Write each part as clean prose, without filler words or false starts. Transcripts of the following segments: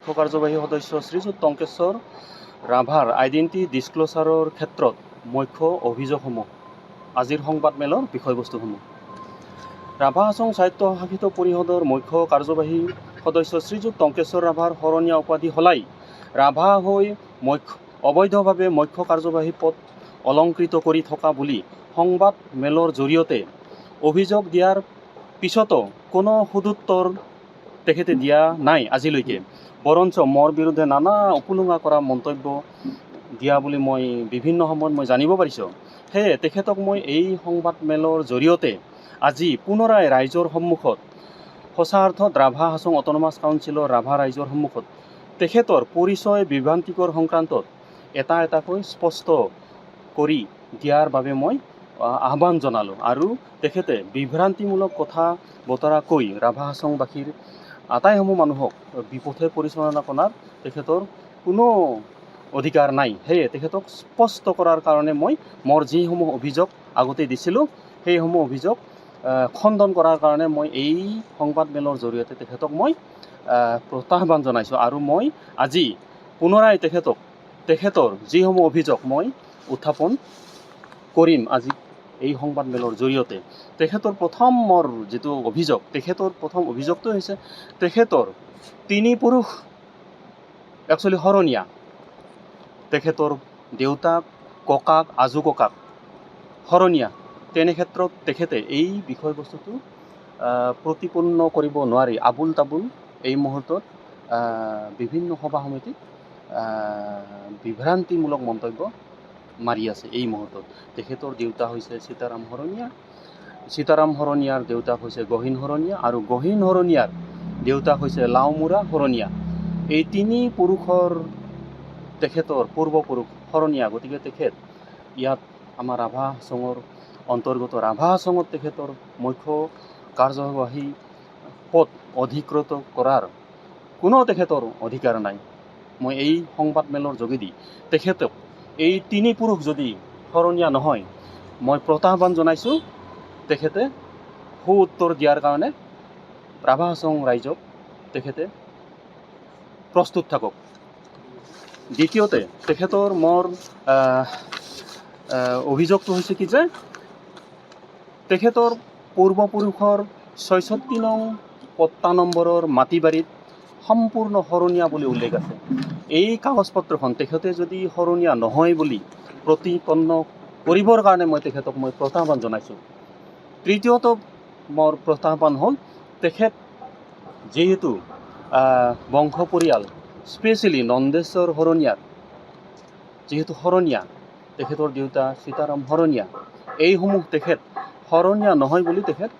মুখ্য কাৰ্যবাহী সদস্য শ্ৰীযুত টংকেশ্বৰ ৰাভাৰ আইডেণ্টি ডিছক্ল'জাৰৰ ক্ষেত্ৰত মুখ্য অভিযোগসমূহ। আজিৰ সংবাদমেলৰ বিষয়বস্তুসমূহ। ৰাভা হাছং স্বায়ত্তশাসিত পৰিষদৰ মুখ্য কাৰ্যবাহী সদস্য শ্ৰীযুত টংকেশ্বৰ ৰাভাৰ শৰণীয়া উপাধি সলাই ৰাভা হৈ অবৈধভাৱে মুখ্য কাৰ্যবাহী পদ অলংকৃত কৰি থকা বুলি সংবাদ মেলৰ জৰিয়তে অভিযোগ দিয়াৰ পিছতো কোনো সদুত্তৰ তেখেতে দিয়া নাই আজিলৈকে। বৰঞ্চ মোৰ বিৰুদ্ধে নানা উপলুঙা কৰা মন্তব্য দিয়া বুলি মই বিভিন্ন সময়ত মই জানিব পাৰিছোঁ। সেয়ে তেখেতক মই এই সংবাদ মেলৰ জৰিয়তে আজি পুনৰাই ৰাইজৰ সন্মুখত, সঁচা অৰ্থত ৰাভা হাছং অট'নমাছ কাউন্সিলৰ ৰাভা ৰাইজৰ সন্মুখত তেখেতৰ পৰিচয় বিভ্ৰান্তিকৰ সংক্ৰান্তত এটাকৈ স্পষ্ট কৰি দিয়াৰ বাবে মই আহ্বান জনালোঁ। আৰু তেখেতে বিভ্ৰান্তিমূলক কথা বতৰা কৈ ৰাভা হাছংবাসীৰ আটাইসমূহ মানুহক বিপথে পৰিচালনা কৰাৰ তেখেতৰ কোনো অধিকাৰ নাই। সেয়ে তেখেতক স্পষ্ট কৰাৰ কাৰণে মই মোৰ যিসমূহ অভিযোগ আগতে দিছিলোঁ সেইসমূহ অভিযোগ খণ্ডন কৰাৰ কাৰণে মই এই সংবাদ মেলৰ জৰিয়তে তেখেতক মই প্ৰত্যাহ্বান জনাইছোঁ। আৰু মই আজি পুনৰাই তেখেতৰ যিসমূহ অভিযোগ মই উত্থাপন কৰিম আজি এই সংবাদ মেলৰ জৰিয়তে। তেখেতৰ প্ৰথম মোৰ যিটো অভিযোগ, তেখেতৰ প্ৰথম অভিযোগটো হৈছে তেখেতৰ তিনি পুৰুষ একচুৱেলি শৰণীয়া, তেখেতৰ দেউতাক, ককাক, আজু ককাক শৰণীয়া। তেনে ক্ষেত্ৰত তেখেতে এই বিষয়বস্তুটো প্ৰতিপন্ন কৰিব নোৱাৰি আবুল তাবুল এই মুহূৰ্তত বিভিন্ন সভা সমিতিত বিভ্ৰান্তিমূলক মন্তব্য মাৰি আছে এই মুহূৰ্তত। তেখেতৰ দেউতা হৈছে সীতাৰাম শৰণীয়া, সীতাৰাম শৰণীয়াৰ দেউতাক হৈছে গহীন শৰণীয়া, আৰু গহীন শৰণীয়াৰ দেউতাক হৈছে লাওমুৰা শৰণীয়া। এই তিনি পুৰুষৰ তেখেতৰ পূৰ্বপুৰুষ শৰণীয়া। গতিকে তেখেত ইয়াত আমাৰ ৰাভা হাছঙৰ অন্তৰ্গত ৰাভা হাছঙত তেখেতৰ মুখ্য কাৰ্যবাহী পদ অধিকৃত কৰাৰ কোনো তেখেতৰ অধিকাৰ নাই। মই এই সংবাদ মেলৰ যোগেদি তেখেতক এই তিনি পুৰুষ যদি শৰণীয়া নহয়, মই প্ৰত্যাহ্বান জনাইছোঁ তেখেতে সু উত্তৰ দিয়াৰ কাৰণে ৰাভা হাছং ৰাইজক তেখেতে প্ৰস্তুত থাকক। দ্বিতীয়তে তেখেতৰ মোৰ অভিযোগটো হৈছে কি যে তেখেতৰ পূৰ্বপুৰুষৰ ৬৬ নং পট্টা নম্বৰৰ মাটি বাৰীত সম্পূৰ্ণ শৰণীয়া বুলি উল্লেখ আছে। এই কাগজ পত্ৰখন তেখেতে যদি শৰণীয়া নহয় বুলি প্ৰতিপন্ন কৰিবৰ কাৰণে মই তেখেতক প্ৰত্যাহ্বান জনাইছোঁ। তৃতীয়ত মোৰ প্ৰত্যাহ্বান হ'ল তেখেত যিহেতু বংশ পৰিয়াল স্পেচিয়েলি নন্দেশ্বৰ শৰণীয়াৰ যিহেতু শৰণীয়া, তেখেতৰ দেউতা সীতাৰাম শৰণীয়া, এইসমূহ তেখেত শৰণীয়া নহয় বুলি তেখেত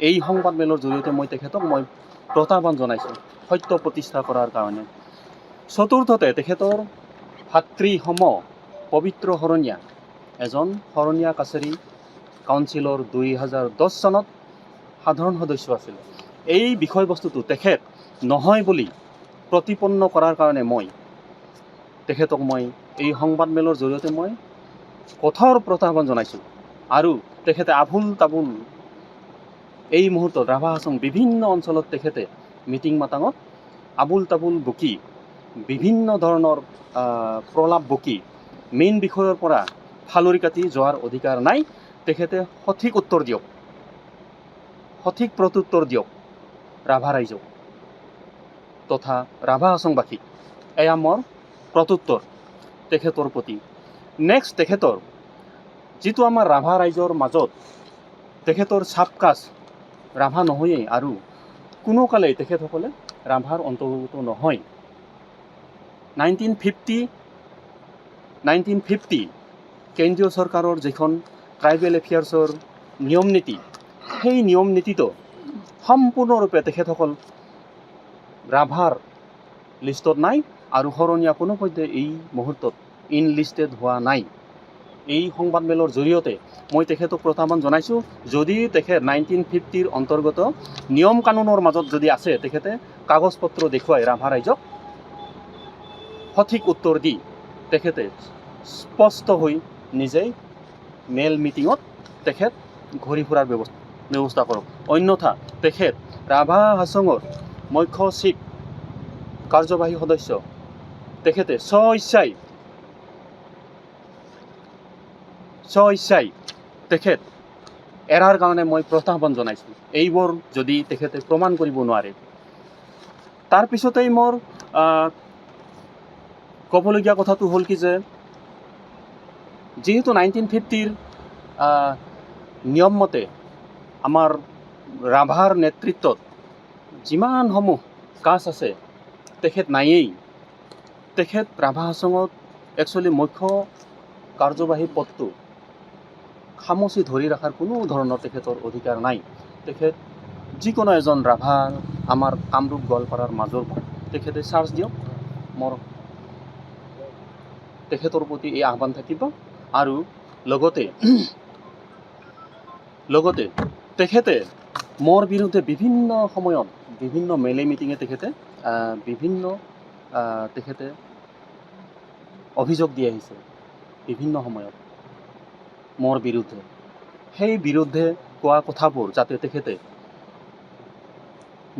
এই সংবাদ মেলৰ জৰিয়তে মই তেখেতক প্ৰত্যাহ্বান জনাইছোঁ সত্য প্ৰতিষ্ঠা কৰাৰ কাৰণে। চতুৰ্থতে তেখেতৰ ভাতৃসম পবিত্ৰ শৰণীয়া এজন শৰণীয়া কাছাৰী কাউন্সিলৰ 2010 চনত সাধাৰণ সদস্য আছিল। এই বিষয়বস্তুটো তেখেত নহয় বুলি প্ৰতিপন্ন কৰাৰ কাৰণে মই তেখেতক এই সংবাদ মেলৰ জৰিয়তে কঠোৰ প্ৰত্যাহ্বান জনাইছোঁ। আৰু তেখেতে আবুল তাবুল এই মুহূৰ্তত ৰাভা হাছং বিভিন্ন অঞ্চলত তেখেতে মিটিং মাটাঙত আবুল তাবুল বকি বিভিন্ন ধৰণৰ প্ৰলাপ বকি মেইন বিষয়ৰ পৰা ফালৰি কাটি যোৱাৰ অধিকাৰ নাই। তেখেতে সঠিক উত্তৰ দিয়ক, সঠিক প্ৰত্যুত্তৰ দিয়ক ৰাভা ৰাইজক তথা ৰাভা হাছংবাসীক। এয়া মোৰ প্ৰত্যুত্তৰ তেখেতৰ প্ৰতি। নেক্সট তেখেতৰ যিটো আমাৰ ৰাভা ৰাইজৰ মাজত তেখেতৰ চাপকাজ ৰাভা নহয়েই আৰু কোনো কালেই তেখেতসকলে ৰাভাৰ অন্তৰ্গত নহয়। 1950 কেন্দ্ৰীয় চৰকাৰৰ যিখন ট্ৰাইবেল এফেয়াৰ্ছৰ নিয়ম নীতি, সেই নিয়ম নীতিটো সম্পূৰ্ণৰূপে তেখেতসকল ৰাভাৰ লিষ্টত নাই আৰু শৰণীয়া কোনো পধ্যে এই মুহূৰ্তত ইনলিষ্টেড হোৱা নাই। এই সংবাদ মেলৰ জৰিয়তে মই তেখেতক প্ৰত্যাহ্বান জনাইছোঁ, যদি তেখেত 1950 অন্তৰ্গত নিয়ম কানুনৰ মাজত যদি আছে, তেখেতে কাগজ পত্ৰ দেখুৱাই ৰাভা ৰাইজক সঠিক উত্তৰ দি তেখেতে স্পষ্ট হৈ নিজেই মেল মিটিঙত তেখেত ঘূৰি ফুৰাৰ ব্যৱস্থা কৰক। অন্যথা তেখেত ৰাভা হাছঙৰ মুখ্য চিফ কাৰ্যবাহী সদস্য তেখেতে স্ব-ইচ্ছাই তেখেত এৰাৰ কাৰণে মই প্ৰত্যাহ্বান জনাইছোঁ। এইবোৰ যদি তেখেতে প্ৰমাণ কৰিব নোৱাৰে, তাৰপিছতেই মোৰ ক'বলগীয়া কথাটো হ'ল কি যে যিহেতু 1950 নিয়ম মতে আমাৰ ৰাভাৰ নেতৃত্বত যিমানসমূহ কাজ আছে তেখেত নায়েই। তেখেত ৰাভা হাছঙত একচুৱেলি মুখ্য কাৰ্যবাহী পদটো খামুচি ধৰি ৰখাৰ কোনো ধৰণৰ তেখেতৰ অধিকাৰ নাই। তেখেত যিকোনো এজন ৰাভা আমাৰ কামৰূপ গোৱালপাৰাৰ মাজৰ তেখেতে চাৰ্জ দিয়ক, মোৰ তেখেতৰ প্ৰতি এই আহ্বান থাকিব। আৰু লগতে তেখেতে মোৰ বিৰুদ্ধে বিভিন্ন সময়ত বিভিন্ন মেলে মিটিঙে তেখেতে অভিযোগ দি আহিছে বিভিন্ন সময়ত মোৰ বিৰুদ্ধে। সেই বিৰুদ্ধে কোৱা কথাবোৰ যাতে তেখেতে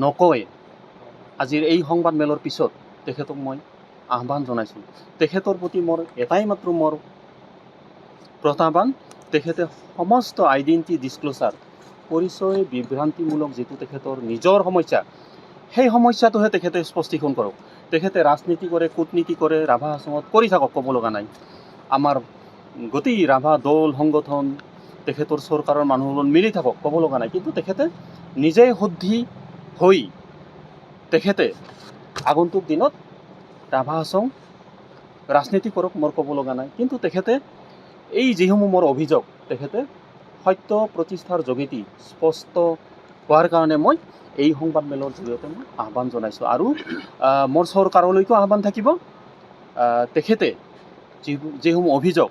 নকয়, আজিৰ এই সংবাদ মেলৰ পিছত তেখেতক মই আহ্বান জনাইছোঁ। তেখেতৰ প্ৰতি মোৰ এটাই মাত্ৰ মোৰ প্ৰত্যাহ্বান, তেখেতে সমস্ত আইডেণ্টিটি ডিছক্ল'জাৰ, পৰিচয় বিভ্ৰান্তিমূলক যিটো তেখেতৰ নিজৰ সমস্যা, সেই সমস্যাটোহে তেখেতে স্পষ্টীকৰণ কৰক। তেখেতে ৰাজনীতি কৰে, কূটনীতি কৰে, ৰাভা হাছঙত কৰি থাকক, ক'ব লগা নাই। আমাৰ গোটেই ৰাভা দল সংগঠন তেখেতৰ চৰকাৰৰ মানুহৰ লগত মিলি থাকক, ক'ব লগা নাই। কিন্তু তেখেতে নিজে শুদ্ধি হৈ তেখেতে আগন্তুক দিনত ৰাভা হাছং ৰাজনীতি কৰক, মোৰ ক'ব লগা নাই। কিন্তু তেখেতে এই যিসমূহ মোৰ অভিযোগ তেখেতে সত্য প্ৰতিষ্ঠাৰ যোগেদি স্পষ্ট হোৱাৰ কাৰণে মই এই সংবাদ মেলৰ জৰিয়তে মই আহ্বান জনাইছোঁ। আৰু মোৰ চৰকাৰলৈকো আহ্বান থাকিব, তেখেতে যিসমূহ অভিযোগ